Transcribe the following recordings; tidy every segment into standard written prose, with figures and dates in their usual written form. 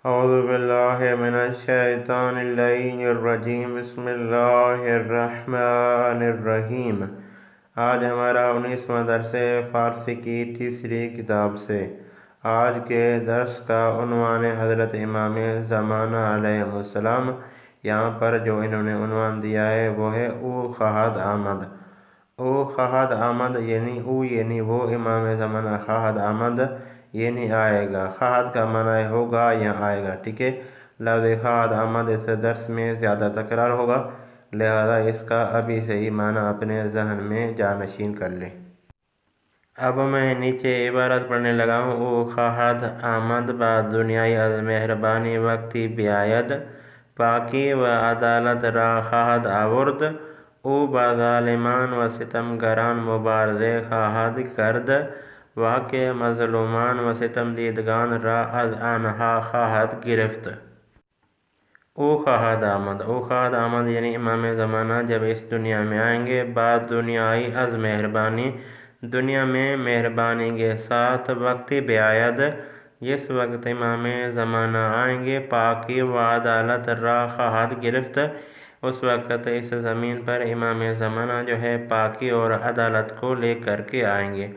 اعوذ باللہ من الشیطان اللعین الرجیم بسم اللہ الرحمن الرحیم۔ آج ہمارا 19واں درس فارسی کی تیسری کتاب سے۔ آج کے درس کا عنوان حضرت امام زمانہ علیہ السلام۔ یہاں پر جو انہوں نے عنوان دیا ہے وہ ہے او خواہد آمد۔ او خواہد آمد یعنی وہ امام زمانہ خواہد آمد یعنی آئے گا۔ خواہد کا معنی ہوگا یا آئے گا، ٹھیک ہے۔ لفظ خواہد آمد اس درس میں زیادہ تکرار ہوگا، لہذا اس کا ابھی سے ہی معنی اپنے ذہن میں جانشین کر لیں۔ اب میں نیچے عبارت پڑھنے لگا ہوں۔ او خواہد آمد بعد دنیای از مہربانی وقتی بیاید، پاکی و عدالت را خواہد آورد۔ او با ظالمان و ستمگران مبارزه خواهد کرد، واقع مظلومان و ستمدیدگان را از آنها خواهد گرفت۔ او خواہد آمد، او خواہد آمد یعنی امام زمانہ جب اس دنیا میں آئیں گے، بعد دنیای از مہربانی، دنیا میں مہربانی کے ساتھ، وقتی بیاید جس وقت امام زمانہ آئیں گے، پاکی و عدالت را خواہد گرفت، اس وقت اس زمین پر امام زمانہ جو ہے پاکی اور عدالت کو لے کر کے آئیں گے۔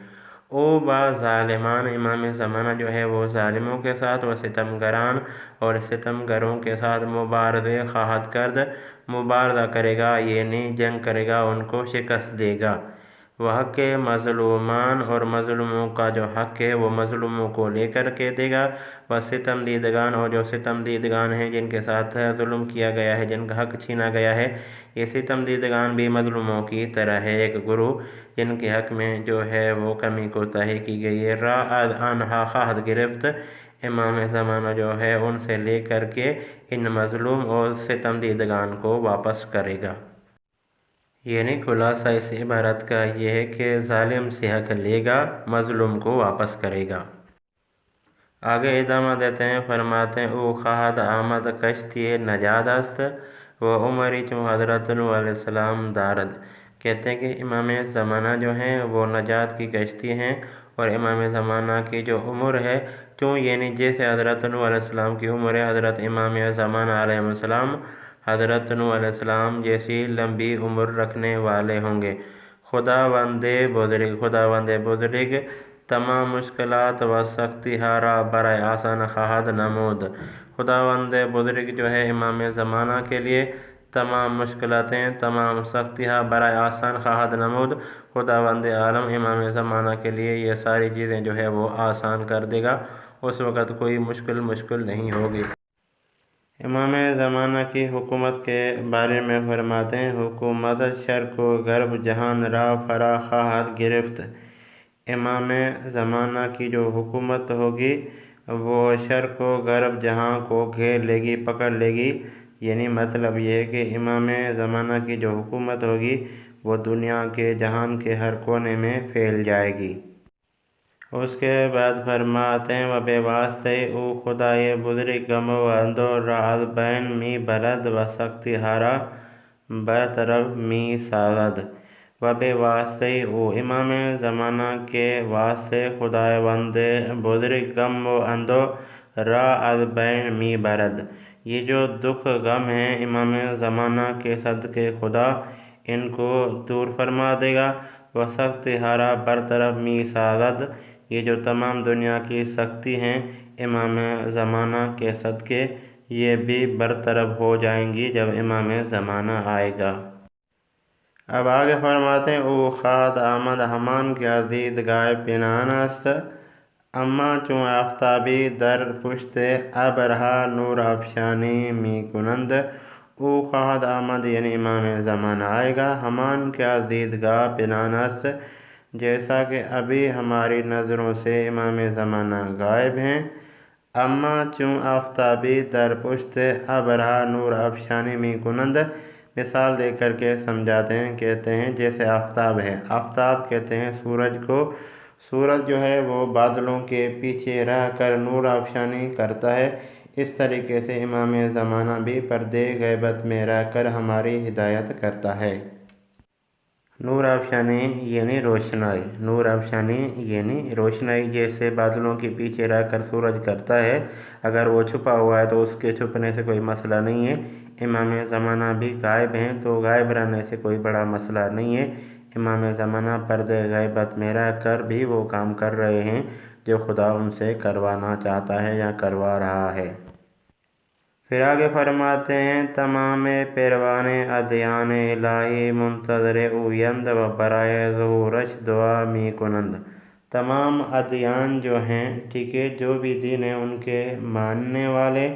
او با ظالمان، امام زمانہ جو ہے وہ ظالموں کے ساتھ، وہ ستمگران اور ستمگروں کے ساتھ مبارزے خواہد کرد، مبارزہ کرے گا یعنی جنگ کرے گا، ان کو شکست دے گا۔ وہ حق مظلومان اور مظلوموں کا جو حق ہے وہ مظلوموں کو لے کر کے دے گا۔ وہ ستم دیدگان اور جو ستم دیدگان ہیں جن کے ساتھ ظلم کیا گیا ہے، جن کا حق چھینا گیا ہے، یہ ستم دیدگان بھی مظلوموں کی طرح ہے، ایک گروہ جن کے حق میں جو ہے وہ کمی کوتاہی کی گئی ہے۔ را از آنہا خواہد گرفت، امام زمانہ جو ہے ان سے لے کر کے ان مظلوم اور ستم دیدگان کو واپس کرے گا۔ یعنی خلاصہ اس عبارت کا یہ ہے کہ ظالم سے حق لے گا، مظلوم کو واپس کرے گا۔ آگے ادامہ دیتے ہیں، فرماتے ہیں او خواہد آمد کشتی نجات است و عمری چون حضرت نوح علیہ السلام دارد۔ کہتے ہیں کہ امام زمانہ جو ہیں وہ نجات کی کشتی ہیں، اور امام زمانہ کی جو عمر ہے، چون یعنی جیسے حضرت نوح علیہ السلام کی عمر ہے، حضرت امام زمانہ علیہ السلام حضرت نوح علیہ السلام جیسی لمبی عمر رکھنے والے ہوں گے۔ خداوند بزرگ تمام مشکلات و سختی ہا را برائے آسان خواہد نمود۔ خداوند بزرگ جو ہے امام زمانہ کے لیے تمام مشکلاتیں، تمام سختی ہا برائے آسان خواہد نمود۔ خداوند عالم امام زمانہ کے لیے یہ ساری چیزیں جو ہے وہ آسان کر دے گا، اس وقت کوئی مشکل نہیں ہوگی۔ امام زمانہ کی حکومت کے بارے میں فرماتے ہیں، حکومت شرق و غرب جہان را فرا خواہد گرفت۔ امام زمانہ کی جو حکومت ہوگی وہ شرق و غرب جہاں کو گھیر لے گی، پکڑ لے گی۔ یعنی مطلب یہ ہے کہ امام زمانہ کی جو حکومت ہوگی وہ دنیا کے جہان کے ہر کونے میں پھیل جائے گی۔ اس کے بعد فرماتے ہیں وبے واسطے او خدائے بزرگ گم و اندو را از بین می برد و سختی ہارا برطرف می سازد۔ وبے واسطے او امام زمانہ کے واسطے خداوند بزرگ گم و اندو را از بین می برد، یہ جو دکھ غم ہیں امام زمانہ کے صدقے خدا ان کو دور فرما دے گا۔ وہ سختی ہارا برطرف می سازد، یہ جو تمام دنیا کی سختی ہیں امام زمانہ کے صدقے یہ بھی برطرف ہو جائیں گی جب امام زمانہ آئے گا۔ اب آگے فرماتے ہیں او خواہد آمد ہمان کیا دیدگاہ پنہان است، اما چون آفتابی در پشت ابرہا نور افشانی می کنند۔ او خواہد آمد یعنی امام زمانہ آئے گا، ہمان کیا دیدگاہ پنہان است، جیسا کہ ابھی ہماری نظروں سے امام زمانہ غائب ہیں۔ اما چون آفتابی در پشت ابرہا نور افشانی می کنند، مثال دے کر کے سمجھاتے ہیں، کہتے ہیں جیسے آفتاب ہے، آفتاب کہتے ہیں سورج کو، سورج جو ہے وہ بادلوں کے پیچھے رہ کر نور افشانی کرتا ہے، اس طریقے سے امام زمانہ بھی پردے غیبت میں رہ کر ہماری ہدایت کرتا ہے۔ نور افشانی یعنی روشنائی، نور افشانی یعنی روشنائی، جیسے بادلوں کے پیچھے رہ کر سورج کرتا ہے، اگر وہ چھپا ہوا ہے تو اس کے چھپنے سے کوئی مسئلہ نہیں ہے۔ امام زمانہ بھی غائب ہیں تو غائب رہنے سے کوئی بڑا مسئلہ نہیں ہے۔ امام زمانہ پردے غیبت میں رہ کر بھی وہ کام کر رہے ہیں جو خدا ان سے کروانا چاہتا ہے یا کروا رہا ہے۔ پھر آگے فرماتے ہیں، تمام پیروان ادیان الہی منتظر اویند و برائے ظہورش دعا می کنند۔ تمام ادیان جو ہیں، ٹھیک ہے، جو بھی دین ہیں، ان کے ماننے والے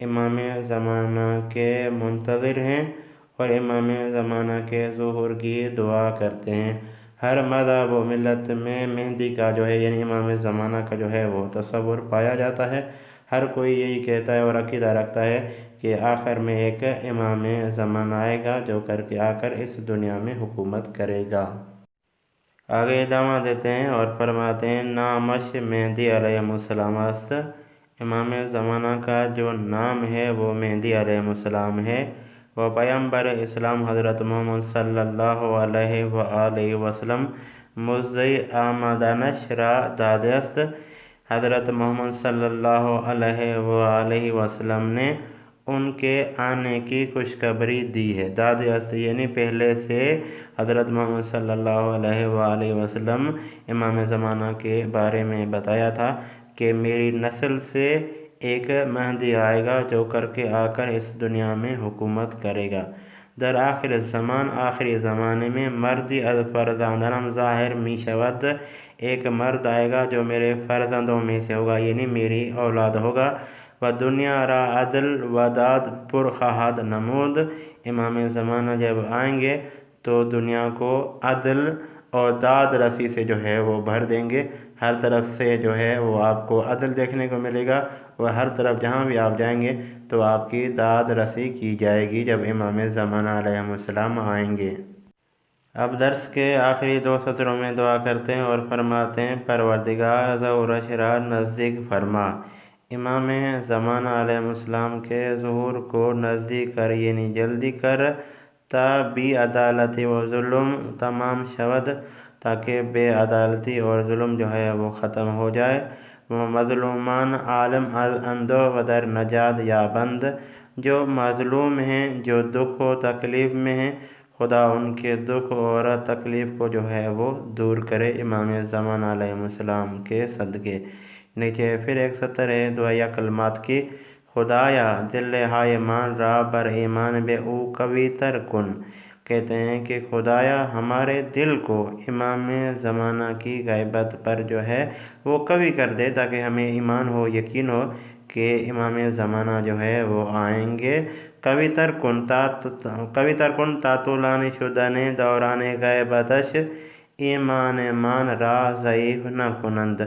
امام زمانہ کے منتظر ہیں اور امام زمانہ کے ظہور کی دعا کرتے ہیں۔ ہر مذہب و ملت میں مہدی کا جو ہے یعنی امام زمانہ کا جو ہے وہ تصور پایا جاتا ہے۔ ہر کوئی یہی کہتا ہے اور عقیدہ رکھتا ہے کہ آخر میں ایک امام زمانہ آئے گا جو کر کے آ کر اس دنیا میں حکومت کرے گا۔ آگے ادامہ دیتے ہیں اور فرماتے ہیں، نامش مہدی علیہ السلام است۔ امام زمانہ کا جو نام ہے وہ مہدی علیہ السلام ہے۔ وہ پیغمبر اسلام حضرت محمد صلی اللہ علیہ وآلہ وسلم مزدی آمدنش را داده است۔ حضرت محمد صلی اللہ علیہ وآلہ وسلم نے ان کے آنے کی خوشخبری دی ہے۔ داده است یعنی پہلے سے حضرت محمد صلی اللہ علیہ وآلہ وسلم امام زمانہ کے بارے میں بتایا تھا کہ میری نسل سے ایک مہدی آئے گا جو کر کے آ کر اس دنیا میں حکومت کرے گا۔ در آخر الزمان، آخری زمانے میں مردی از فرزندانم ظاہر می شود، ایک مرد آئے گا جو میرے فرزندوں میں سے ہوگا یعنی میری اولاد ہوگا۔ و دنیا را عدل و داد پر خواہد نمود۔ امام زمانہ جب آئیں گے تو دنیا کو عدل اور داد رسی سے جو ہے وہ بھر دیں گے۔ ہر طرف سے جو ہے وہ آپ کو عدل دیکھنے کو ملے گا اور ہر طرف جہاں بھی آپ جائیں گے تو آپ کی داد رسی کی جائے گی جب امام زمانہ علیہ السلام آئیں گے۔ اب درس کے آخری 2 سطروں میں دعا کرتے ہیں اور فرماتے ہیں، پروردگار ظہورش را نزدیک فرما۔ امام زمانہ علیہ السلام کے ظہور کو نزدیک کر یعنی جلدی کر، تا بی عدالتی و ظلم تمام شود، تاکہ بے عدالتی اور ظلم جو ہے وہ ختم ہو جائے۔ مظلومان عالم از اندو و در نجات یابند۔ جو مظلوم ہیں، جو دکھ و تکلیف میں ہیں، خدا ان کے دکھ اور تکلیف کو جو ہے وہ دور کرے امام زمانہ علیہ السلام کے صدقے۔ نیچے پھر ایک سطر ہے دعائیہ کلمات کی، خدایا دل ہائے مان را بر ایمان بے او قوی تر کن۔ کہتے ہیں کہ خدایا ہمارے دل کو امام زمانہ کی غیبت پر جو ہے وہ قوی کر دے، تاکہ ہمیں ایمان ہو، یقین ہو کہ امام زمانہ جو ہے وہ آئیں گے۔ قوی تر کن تا طولانی شدن دوران غیبتش ایمان مان را ضعیف نہ کنند۔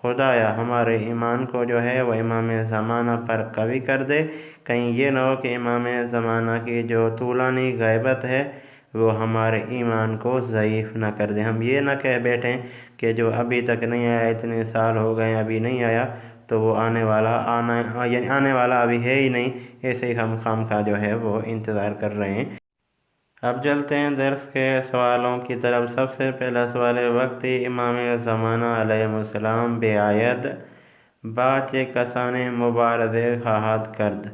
خدایا ہمارے ایمان کو جو ہے وہ امام زمانہ پر قوی کر دے، کہیں یہ نہ ہو کہ امام زمانہ کی جو طولانی غیبت ہے وہ ہمارے ایمان کو ضعیف نہ کر دے۔ ہم یہ نہ کہہ بیٹھیں کہ جو ابھی تک نہیں آیا، اتنے سال ہو گئے ابھی نہیں آیا تو وہ آنے والا ابھی ہے ہی نہیں، ایسے ہی ہم خامخواہ جو ہے وہ انتظار کر رہے ہیں۔ اب چلتے ہیں درس کے سوالوں کی طرف۔ سب سے پہلا سوال ہے، وقتی امام زمانہ علیہ السلام بے آید باچے کسانے مبارزے خواہد کرد۔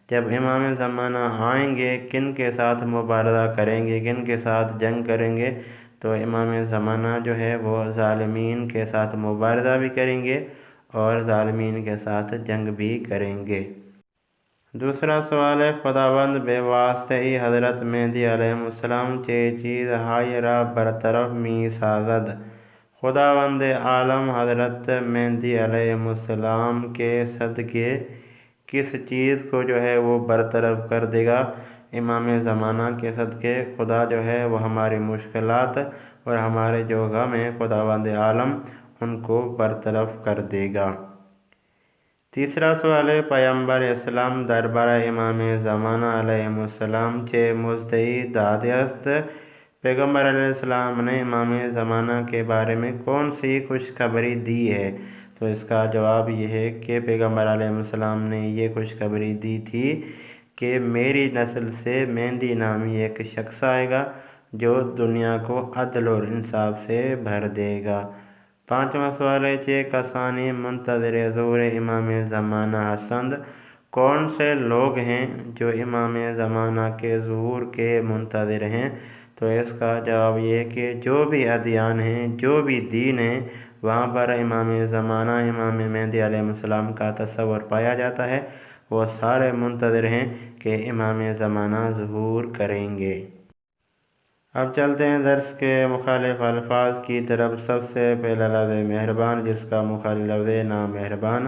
جب امام زمانہ آئیں گے کن کے ساتھ مبارزہ کریں گے، کن کے ساتھ جنگ کریں گے؟ تو امام زمانہ جو ہے وہ ظالمین کے ساتھ مبارزہ بھی کریں گے اور ظالمین کے ساتھ جنگ بھی کریں گے۔ دوسرا سوال ہے، خداوند بے واسطہ حضرت مہدی علیہ السلام چے چیز ہائی را برطرف می سازد۔ خداوند عالم حضرت مہدی علیہ السلام کے صدقے کس چیز کو جو ہے وہ برطرف کر دے گا؟ امام زمانہ کے صدقے خدا جو ہے وہ ہماری مشکلات اور ہمارے جو غم ہیں خداوند عالم ان کو برطرف کر دے گا۔ تیسرا سوال ہے، پیغمبر اسلام دربار امام زمانہ علیہ السلام چے مزدی داده است۔ پیغمبر علیہ السلام نے امام زمانہ کے بارے میں کون سی خوشخبری دی ہے؟ تو اس کا جواب یہ ہے کہ پیغمبر علیہ السلام نے یہ خوشخبری دی تھی کہ میری نسل سے مہدی نامی ایک شخص آئے گا جو دنیا کو عدل اور انصاف سے بھر دے گا۔ 5واں سوال ہے، 6 کسانی منتظر ظہور امام زمانہ ہستند؟ کون سے لوگ ہیں جو امام زمانہ کے ظہور کے منتظر ہیں؟ تو اس کا جواب یہ ہے کہ جو بھی ادیان ہیں، جو بھی دین ہیں، وہاں پر امام زمانہ امام مہدی علیہ السلام کا تصور پایا جاتا ہے، وہ سارے منتظر ہیں کہ امام زمانہ ظہور کریں گے۔ اب چلتے ہیں درس کے مخالف الفاظ کی طرف۔ سب سے پہلا لفظ مہربان، جس کا مخالف لفظ نامہربان۔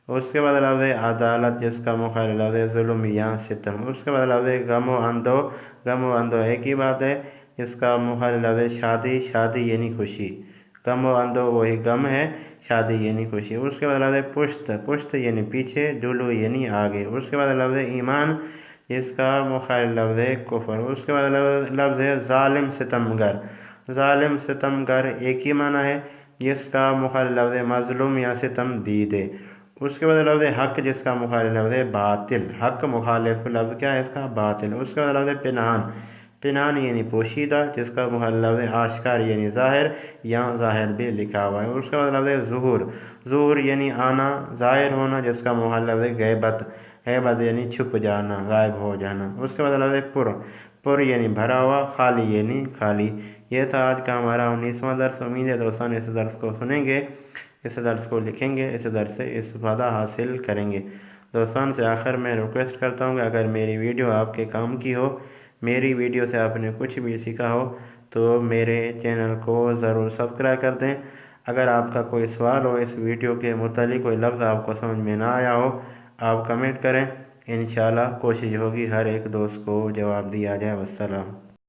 اس کے بعد لفظ عدالت، جس کا مخالف لفظ ظلم یا ستم۔ اس کے بعد لفظ غم و اندو، غم و اندو ایک ہی بات ہے، اس کا مخالف لفظ شادی، شادی یعنی خوشی۔ غم و اندو وہی غم ہے، شادی یعنی خوشی۔ اس کے بعد لفظ پشت، پشت یعنی پیچھے، جلو یعنی آگے۔ اس کے بعد لفظ ایمان، جس کا مخالف لفظ کفر۔ اس کے بعد لفظ ظالم ستمگر، ظالم ستمگر ایک ہی معنی ہے، جس کا مخالف لفظ مظلوم یا ستم دیدے۔ اس کے بعد لفظ حق، جس کا مخالف لفظ باطل، حق مخالف لفظ کیا ہے اس کا؟ باطل۔ اس کے بعد لفظ پنہان، پنہان یعنی پوشیدہ، جس کا مخالف لفظ آشکار یعنی ظاہر، یا ظاہر بھی لکھا ہوا ہے۔ اس کے بعد لفظ ظہور، ظہور یعنی آنا، ظاہر ہونا، جس کا مخالف لفظ غیبت، غیبت یعنی چھپ جانا، غائب ہو جانا۔ اس کے بعد لفظ پر، پر یعنی بھرا ہوا، خالی یعنی خالی۔ یہ تھا آج کا ہمارا 19واں درس۔ امید ہے دوستان اس درس کو سنیں گے، اس درس کو لکھیں گے، اس درس سے استفادہ حاصل کریں گے۔ دوستان سے آخر میں ریکویسٹ کرتا ہوں کہ اگر میری ویڈیو آپ کے کام کی ہو، میری ویڈیو سے آپ نے کچھ بھی سیکھا ہو، تو میرے چینل کو ضرور سبسکرائب کر دیں۔ اگر آپ کا کوئی سوال ہو، اس ویڈیو کے متعلق کوئی لفظ آپ کو سمجھ میں نہ آیا ہو، آپ کمنٹ کریں، انشاءاللہ کوشش ہوگی ہر ایک دوست کو جواب دیا جائے۔ والسلام۔